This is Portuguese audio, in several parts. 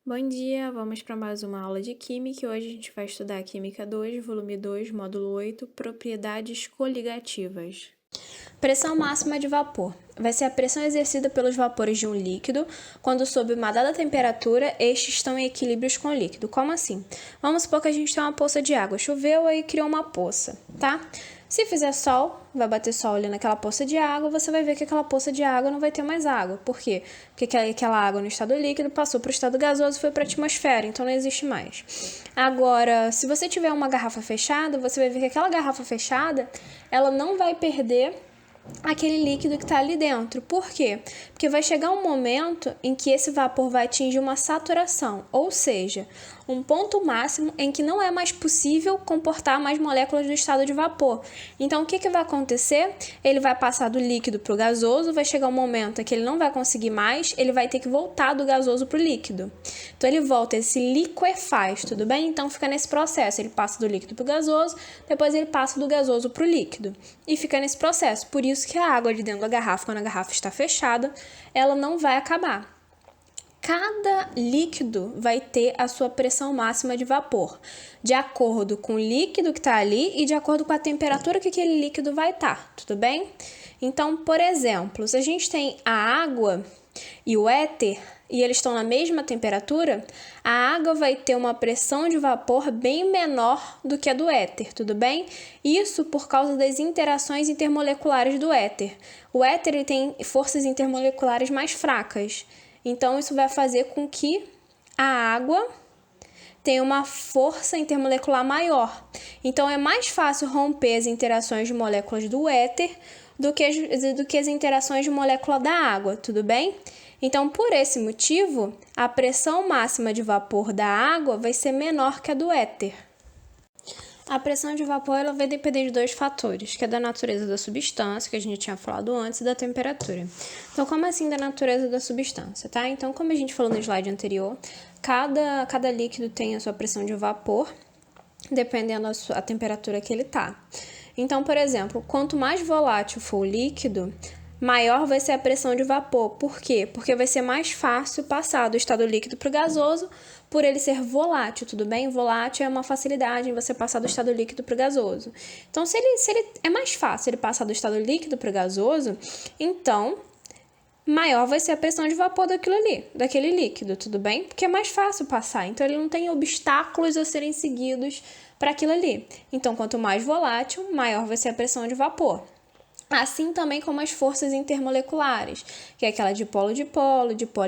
Bom dia, vamos para mais uma aula de Química e hoje a gente vai estudar Química 2, volume 2, módulo 8, propriedades coligativas. Pressão máxima de vapor. Vai ser a pressão exercida pelos vapores de um líquido quando, sob uma dada temperatura, estes estão em equilíbrios com o líquido. Como assim? Vamos supor que a gente tem uma poça de água. Choveu e criou uma poça, tá? Se fizer sol, vai bater sol ali naquela poça de água, você vai ver que aquela poça de água não vai ter mais água. Por quê? Porque aquela água no estado líquido passou para o estado gasoso e foi para a atmosfera, então não existe mais. Agora, se você tiver uma garrafa fechada, você vai ver que aquela garrafa fechada, ela não vai perder aquele líquido que está ali dentro. Por quê? Porque vai chegar um momento em que esse vapor vai atingir uma saturação, ou seja, um ponto máximo em que não é mais possível comportar mais moléculas do estado de vapor. Então, o que vai acontecer? Ele vai passar do líquido para o gasoso, vai chegar um momento em que ele não vai conseguir mais, ele vai ter que voltar do gasoso para o líquido. Então, ele volta, ele se liquefaz, tudo bem? Então, fica nesse processo, ele passa do líquido para o gasoso, depois ele passa do gasoso para o líquido. E fica nesse processo, por isso que a água de dentro da garrafa, quando a garrafa está fechada, ela não vai acabar. Cada líquido vai ter a sua pressão máxima de vapor, de acordo com o líquido que está ali e de acordo com a temperatura que aquele líquido vai estar, tudo bem? Então, por exemplo, se a gente tem a água e o éter, e eles estão na mesma temperatura, a água vai ter uma pressão de vapor bem menor do que a do éter, tudo bem? Isso por causa das interações intermoleculares do éter. O éter ele tem forças intermoleculares mais fracas, então isso vai fazer com que a água tenha uma força intermolecular maior. Então é mais fácil romper as interações de moléculas do éter do que as interações de molécula da água, tudo bem? Então, por esse motivo, a pressão máxima de vapor da água vai ser menor que a do éter. A pressão de vapor ela vai depender de dois fatores, que é da natureza da substância, que a gente tinha falado antes, e da temperatura. Então, como assim da natureza da substância, tá? Então, como a gente falou no slide anterior, cada líquido tem a sua pressão de vapor, dependendo da temperatura que ele tá. Então, por exemplo, quanto mais volátil for o líquido, maior vai ser a pressão de vapor. Por quê? Porque vai ser mais fácil passar do estado líquido para o gasoso, por ele ser volátil, tudo bem? Volátil é uma facilidade em você passar do estado líquido para o gasoso. Então, se ele é mais fácil ele passar do estado líquido para o gasoso, então maior vai ser a pressão de vapor daquele líquido, tudo bem? Porque é mais fácil passar, então ele não tem obstáculos a serem seguidos para aquilo ali. Então, quanto mais volátil, maior vai ser a pressão de vapor. Assim também como as forças intermoleculares, que é aquela dipolo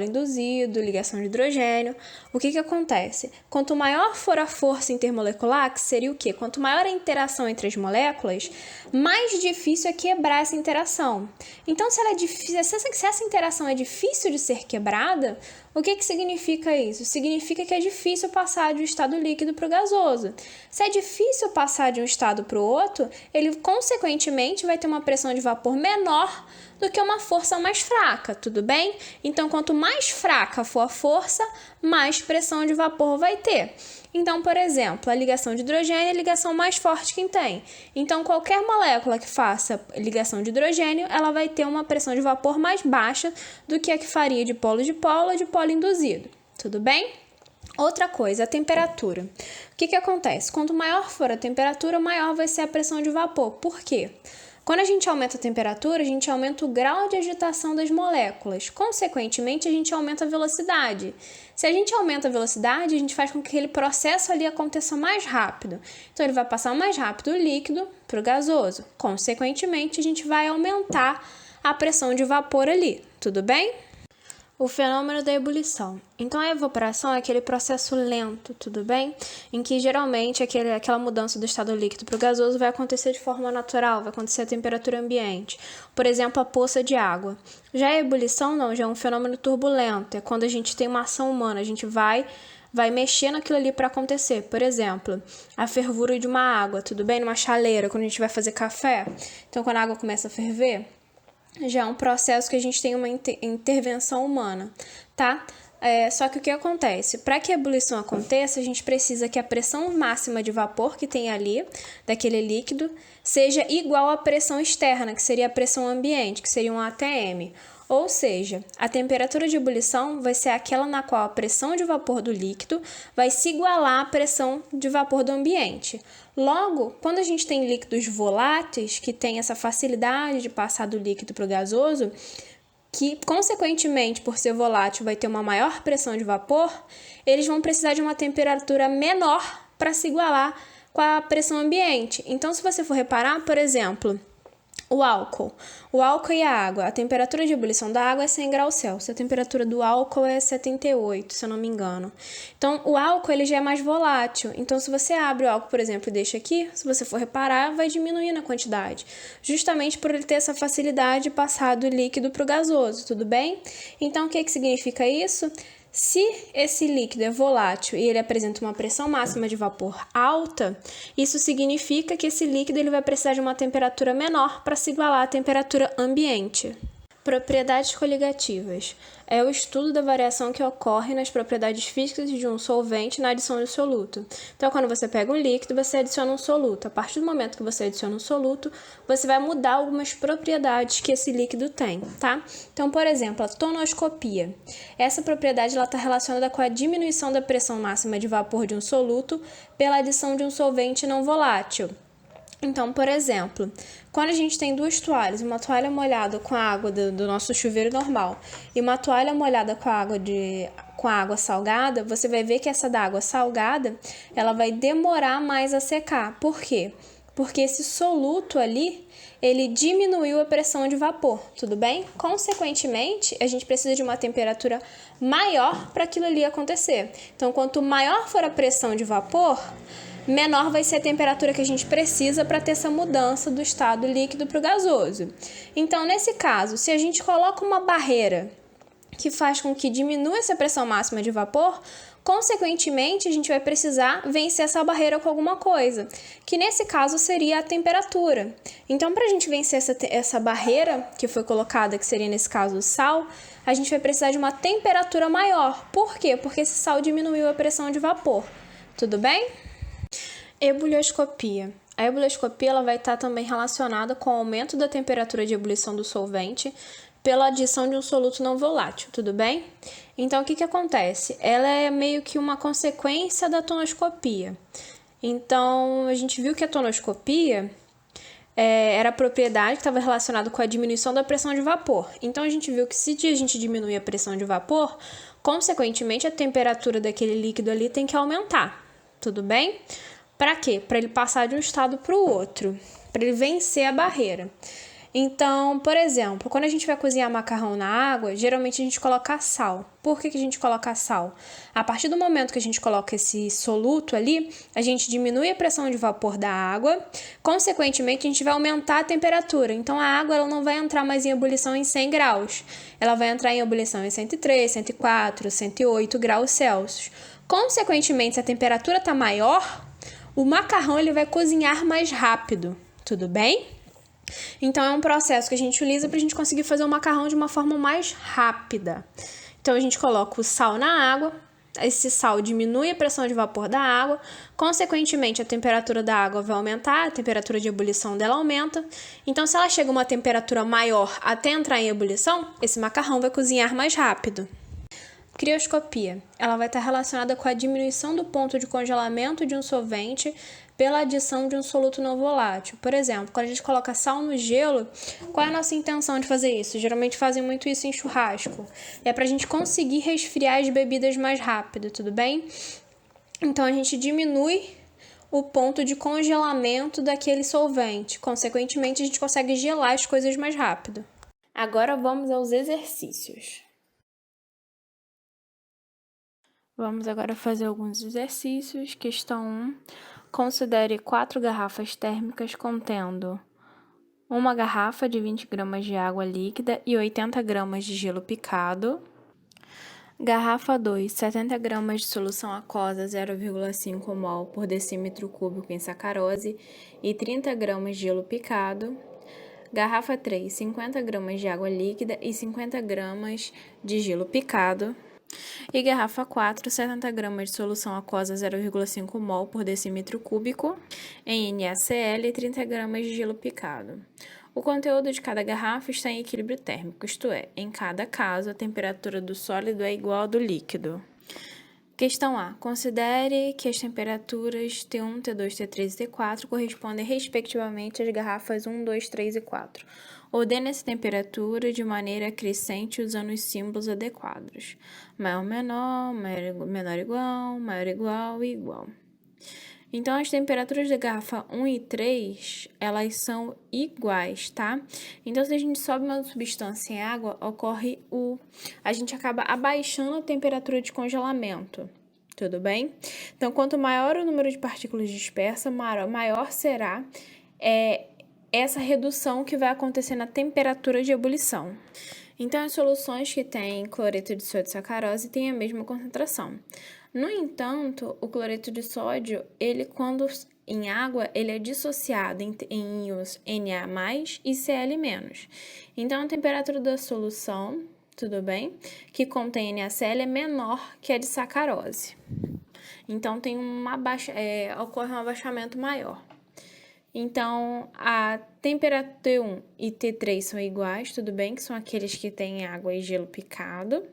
induzido, ligação de hidrogênio. O que acontece? Quanto maior for a força intermolecular, que seria o quê? Quanto maior a interação entre as moléculas, mais difícil é quebrar essa interação. Então, se essa interação é difícil de ser quebrada, o que significa isso? Significa que é difícil passar de um estado líquido para o gasoso. Se é difícil passar de um estado para o outro, ele consequentemente vai ter uma pressão de vapor menor do que uma força mais fraca, tudo bem? Então, quanto mais fraca for a força, mais pressão de vapor vai ter. Então, por exemplo, a ligação de hidrogênio é a ligação mais forte que tem. Então, qualquer molécula que faça ligação de hidrogênio, ela vai ter uma pressão de vapor mais baixa do que a que faria de polo ou de polo induzido. Tudo bem? Outra coisa, a temperatura. O que acontece? Quanto maior for a temperatura, maior vai ser a pressão de vapor. Por quê? Quando a gente aumenta a temperatura, a gente aumenta o grau de agitação das moléculas. Consequentemente, a gente aumenta a velocidade. Se a gente aumenta a velocidade, a gente faz com que aquele processo ali aconteça mais rápido. Então, ele vai passar mais rápido o líquido para o gasoso. Consequentemente, a gente vai aumentar a pressão de vapor ali. Tudo bem? O fenômeno da ebulição. Então, a evaporação é aquele processo lento, tudo bem? Em que, geralmente, aquela mudança do estado líquido para o gasoso vai acontecer de forma natural, vai acontecer a temperatura ambiente. Por exemplo, a poça de água. Já a ebulição, não, já é um fenômeno turbulento. É quando a gente tem uma ação humana, a gente vai mexer naquilo ali para acontecer. Por exemplo, a fervura de uma água, tudo bem? Numa chaleira, quando a gente vai fazer café. Então, quando a água começa a ferver, já é um processo que a gente tem uma intervenção humana, tá? Só que o que acontece? Para que a ebulição aconteça, a gente precisa que a pressão máxima de vapor que tem ali, daquele líquido, seja igual à pressão externa, que seria a pressão ambiente, que seria um ATM. Ou seja, a temperatura de ebulição vai ser aquela na qual a pressão de vapor do líquido vai se igualar à pressão de vapor do ambiente. Logo, quando a gente tem líquidos voláteis, que tem essa facilidade de passar do líquido para o gasoso, que, consequentemente, por ser volátil, vai ter uma maior pressão de vapor, eles vão precisar de uma temperatura menor para se igualar com a pressão ambiente. Então, se você for reparar, por exemplo, o álcool e a água, a temperatura de ebulição da água é 100 graus Celsius, a temperatura do álcool é 78, se eu não me engano. Então, o álcool ele já é mais volátil, então se você abre o álcool, por exemplo, e deixa aqui, se você for reparar, vai diminuir na quantidade, justamente por ele ter essa facilidade de passar do líquido para o gasoso, tudo bem? Então, o que significa isso? Se esse líquido é volátil e ele apresenta uma pressão máxima de vapor alta, isso significa que esse líquido ele vai precisar de uma temperatura menor para se igualar à temperatura ambiente. Propriedades coligativas. É o estudo da variação que ocorre nas propriedades físicas de um solvente na adição de soluto. Então, quando você pega um líquido, você adiciona um soluto. A partir do momento que você adiciona um soluto, você vai mudar algumas propriedades que esse líquido tem, tá? Então, por exemplo, a tonoscopia. Essa propriedade está relacionada com a diminuição da pressão máxima de vapor de um soluto pela adição de um solvente não volátil. Então, por exemplo, quando a gente tem duas toalhas, uma toalha molhada com a água do nosso chuveiro normal e uma toalha molhada com a água salgada, você vai ver que essa da água salgada, ela vai demorar mais a secar. Por quê? Porque esse soluto ali, ele diminuiu a pressão de vapor, tudo bem? Consequentemente, a gente precisa de uma temperatura maior para aquilo ali acontecer. Então, quanto maior for a pressão de vapor, menor vai ser a temperatura que a gente precisa para ter essa mudança do estado líquido para o gasoso. Então, nesse caso, se a gente coloca uma barreira que faz com que diminua essa pressão máxima de vapor, consequentemente, a gente vai precisar vencer essa barreira com alguma coisa, que nesse caso seria a temperatura. Então, para a gente vencer essa barreira que foi colocada, que seria nesse caso o sal, a gente vai precisar de uma temperatura maior. Por quê? Porque esse sal diminuiu a pressão de vapor. Tudo bem? Ebulioscopia. A ebulioscopia ela vai estar também relacionada com o aumento da temperatura de ebulição do solvente pela adição de um soluto não volátil, tudo bem? Então, o que acontece? Ela é meio que uma consequência da tonoscopia. Então, a gente viu que a tonoscopia era a propriedade que estava relacionada com a diminuição da pressão de vapor. Então, a gente viu que se a gente diminuir a pressão de vapor, consequentemente, a temperatura daquele líquido ali tem que aumentar, tudo bem? Para quê? Para ele passar de um estado para o outro, para ele vencer a barreira. Então, por exemplo, quando a gente vai cozinhar macarrão na água, geralmente a gente coloca sal. Por que a gente coloca sal? A partir do momento que a gente coloca esse soluto ali, a gente diminui a pressão de vapor da água, consequentemente a gente vai aumentar a temperatura. Então a água ela não vai entrar mais em ebulição em 100 graus, ela vai entrar em ebulição em 103, 104, 108 graus Celsius. Consequentemente, se a temperatura está maior, o macarrão ele vai cozinhar mais rápido, tudo bem? Então, é um processo que a gente utiliza para a gente conseguir fazer o macarrão de uma forma mais rápida. Então, a gente coloca o sal na água, esse sal diminui a pressão de vapor da água, consequentemente, a temperatura da água vai aumentar, a temperatura de ebulição dela aumenta. Então, se ela chega a uma temperatura maior até entrar em ebulição, esse macarrão vai cozinhar mais rápido. Crioscopia. Ela vai estar relacionada com a diminuição do ponto de congelamento de um solvente pela adição de um soluto não volátil. Por exemplo, quando a gente coloca sal no gelo, qual é a nossa intenção de fazer isso? Geralmente fazem muito isso em churrasco. É para a gente conseguir resfriar as bebidas mais rápido, tudo bem? Então, a gente diminui o ponto de congelamento daquele solvente. Consequentemente, a gente consegue gelar as coisas mais rápido. Agora vamos aos exercícios. Vamos agora fazer alguns exercícios. Questão 1. Considere 4 garrafas térmicas contendo uma garrafa de 20 gramas de água líquida e 80 gramas de gelo picado. Garrafa 2, 70 gramas de solução aquosa 0,5 mol por decímetro cúbico em sacarose e 30 gramas de gelo picado. Garrafa 3, 50 gramas de água líquida e 50 gramas de gelo picado. E garrafa 4, 70 gramas de solução aquosa 0,5 mol por decímetro cúbico em NaCl e 30 gramas de gelo picado. O conteúdo de cada garrafa está em equilíbrio térmico, isto é, em cada caso, a temperatura do sólido é igual à do líquido. Questão A. Considere que as temperaturas T1, T2, T3 e T4 correspondem respectivamente às garrafas 1, 2, 3 e 4. Ordene essa temperatura de maneira crescente usando os símbolos adequados. Maior, menor, menor igual e igual. Então, as temperaturas da garrafa 1 e 3, elas são iguais, tá? Então, se a gente sobe uma substância em água, a gente acaba abaixando a temperatura de congelamento, tudo bem? Então, quanto maior o número de partículas dispersas, maior será essa redução que vai acontecer na temperatura de ebulição. Então, as soluções que têm cloreto de sódio e sacarose têm a mesma concentração. No entanto, o cloreto de sódio, quando em água, ele é dissociado em íons Na+, e Cl-. Então, a temperatura da solução, tudo bem, que contém NaCl é menor que a de sacarose. Então, ocorre um abaixamento maior. Então, a temperatura T1 e T3 são iguais, tudo bem, que são aqueles que têm água e gelo picado.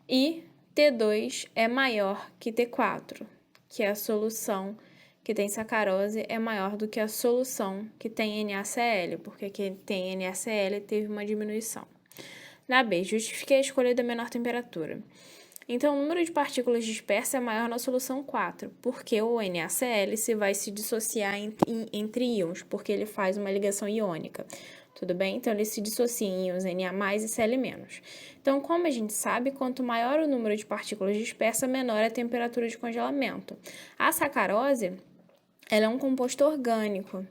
E T2 é maior que T4, que é a solução que tem sacarose é maior do que a solução que tem NaCl, porque quem tem NaCl teve uma diminuição. Na B, justifique a escolha da menor temperatura. Então, o número de partículas dispersas é maior na solução 4, porque o NaCl vai se dissociar entre íons, porque ele faz uma ligação iônica. Tudo bem? Então, ele se dissocia em íons Na+, e Cl-. Então, como a gente sabe, quanto maior o número de partículas dispersas, menor é a temperatura de congelamento. A sacarose, ela é um composto orgânico,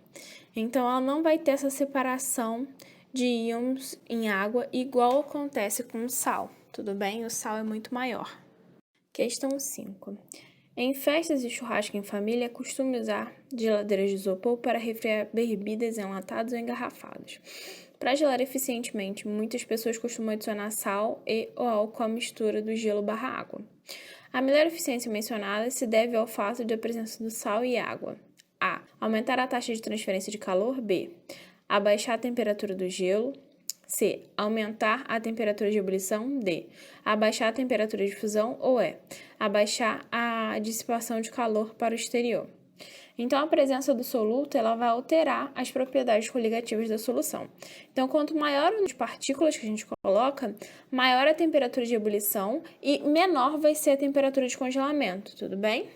então ela não vai ter essa separação de íons em água igual acontece com o sal. Tudo bem? O sal é muito maior. Questão 5. Em festas e churrasco em família, é costume usar geladeiras de isopor para refrigerar bebidas enlatadas ou engarrafadas. Para gelar eficientemente, muitas pessoas costumam adicionar sal ou álcool à mistura do gelo/água. A melhor eficiência mencionada se deve ao fato de a presença do sal e água. A. Aumentar a taxa de transferência de calor. B. Abaixar a temperatura do gelo. C. Aumentar a temperatura de ebulição. D. Abaixar a temperatura de fusão. Ou E. Abaixar a dissipação de calor para o exterior. Então, a presença do soluto ela vai alterar as propriedades coligativas da solução. Então, quanto maior o número de partículas que a gente coloca, maior a temperatura de ebulição e menor vai ser a temperatura de congelamento, tudo bem?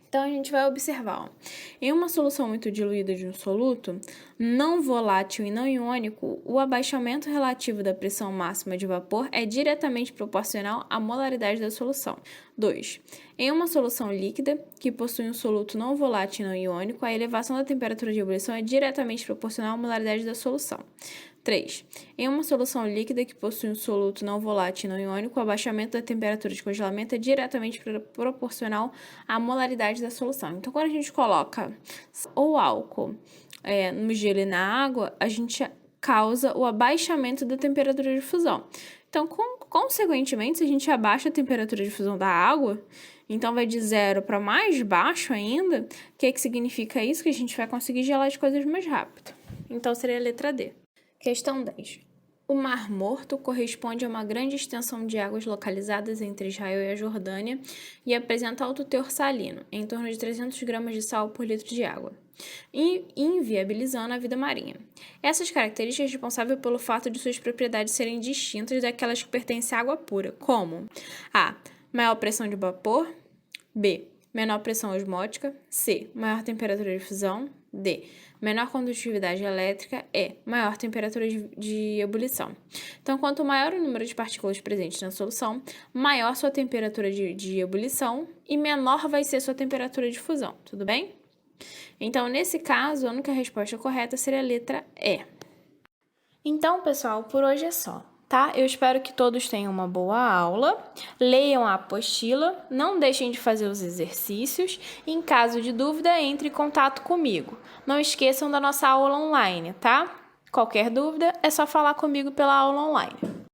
Então, a gente vai observar, em uma solução muito diluída de um soluto, não volátil e não iônico, o abaixamento relativo da pressão máxima de vapor é diretamente proporcional à molaridade da solução. 2. Em uma solução líquida, que possui um soluto não volátil e não iônico, a elevação da temperatura de ebulição é diretamente proporcional à molaridade da solução. 3. Em uma solução líquida que possui um soluto não volátil e não iônico, o abaixamento da temperatura de congelamento é diretamente proporcional à molaridade da solução. Então, quando a gente coloca o álcool no gelo e na água, a gente causa o abaixamento da temperatura de fusão. Então, consequentemente, se a gente abaixa a temperatura de fusão da água, então vai de 0 para mais baixo ainda, o que significa isso? Que a gente vai conseguir gelar as coisas mais rápido. Então, seria a letra D. Questão 10. O Mar Morto corresponde a uma grande extensão de águas localizadas entre Israel e a Jordânia e apresenta alto teor salino, em torno de 300 gramas de sal por litro de água, inviabilizando a vida marinha. Essas características são responsáveis pelo fato de suas propriedades serem distintas daquelas que pertencem à água pura, como A. Maior pressão de vapor. B. Menor pressão osmótica. C. Maior temperatura de fusão. D. Menor condutividade elétrica. E. Maior temperatura de ebulição. Então, quanto maior o número de partículas presentes na solução, maior sua temperatura de ebulição e menor vai ser sua temperatura de fusão, tudo bem? Então, nesse caso, a única resposta correta seria a letra E. Então, pessoal, por hoje é só. Tá? Eu espero que todos tenham uma boa aula, leiam a apostila, não deixem de fazer os exercícios e, em caso de dúvida, entre em contato comigo. Não esqueçam da nossa aula online, tá? Qualquer dúvida é só falar comigo pela aula online.